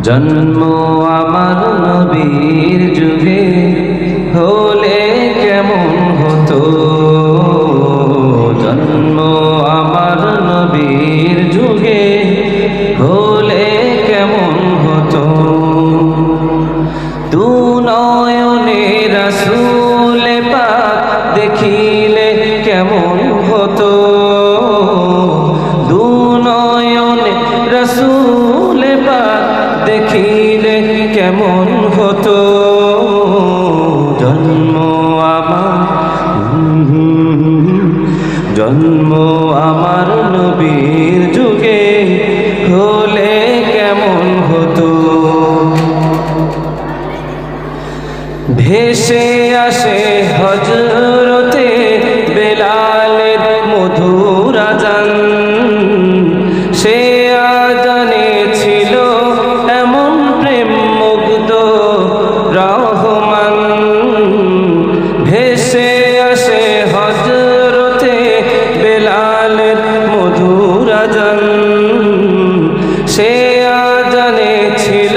জন্ম আমার নবীর যুগে হলে কেমন হতো, জন্ম আমার নবীর যুগে হলে কেমন হতো। দু নয়নে রাসূল পাক দেখিলে কেমন হতো, দু নয়নে রাসূল পাক দেখিলে কেমন হতো। জন্ম আমার নবীর যুগে হলে কেমন হতো। ভেসে আসে হযরতে বেলালের মধুর আযান, সে আযানে ছিল এমন প্রেম মুগ্ধ রহমান। ভেসে আসে হযরতে বেলালের মধুর আযান, সে আযানে ছিল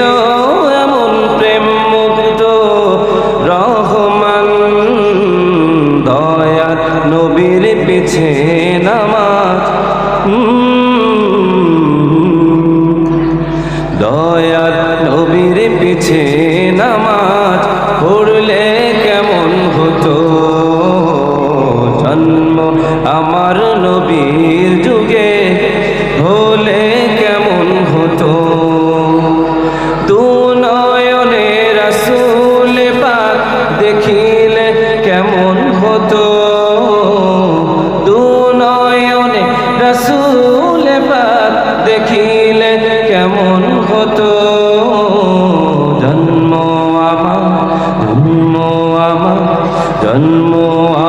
এমন প্রেম মুগ্ধ রহমান। দয়ার নবীর পিছে নামাজ, দয়ার নবীর পিছে নামাজ পড়লে কেমন হতো। জন্ম আমার নবীর যুগে হলে কেমন হতো। দু নয়নে রাসূল পাক দেখিলে কেমন হতো, দু নয়নে রাসূল পাক দেখিলে কেমন হতো। জন্ম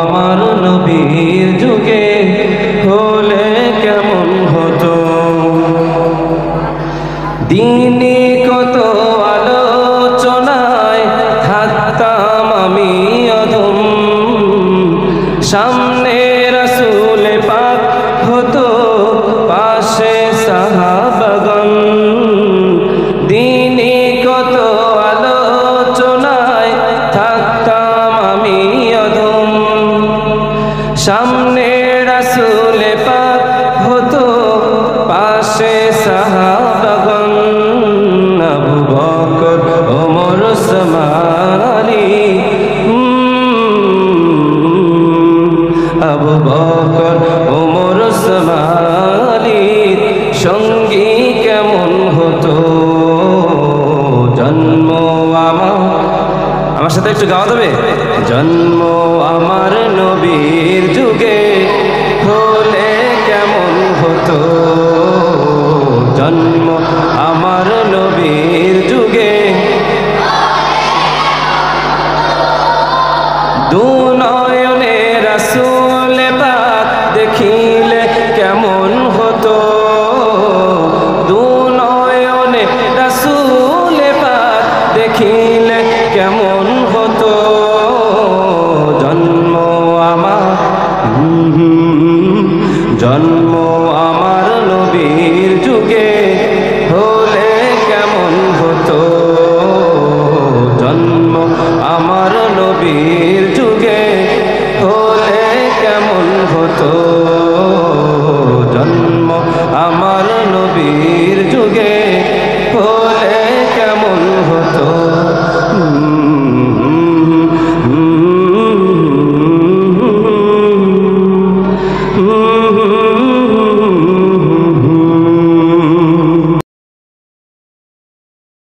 আমার নবীর যুগে হলে কেমন হতো। দিনে কত আলোচনায় থাকতাম আমি অধম, সামনে রাসূল পাক হতো পাশে সাহাবাগণ। দিনে কত আলোচনায় থাকতাম আমি অধম, সামনে রাসূল পাক হতো পাশে সাহাবাগণ। আবু বকর ওমর ওসমান আলী, আবু বকর ওমর ওসমান আলীর সঙ্গী কেমন হতো। জন্ম আমার সাথে একটু গাওয়া দেবে। জন্ম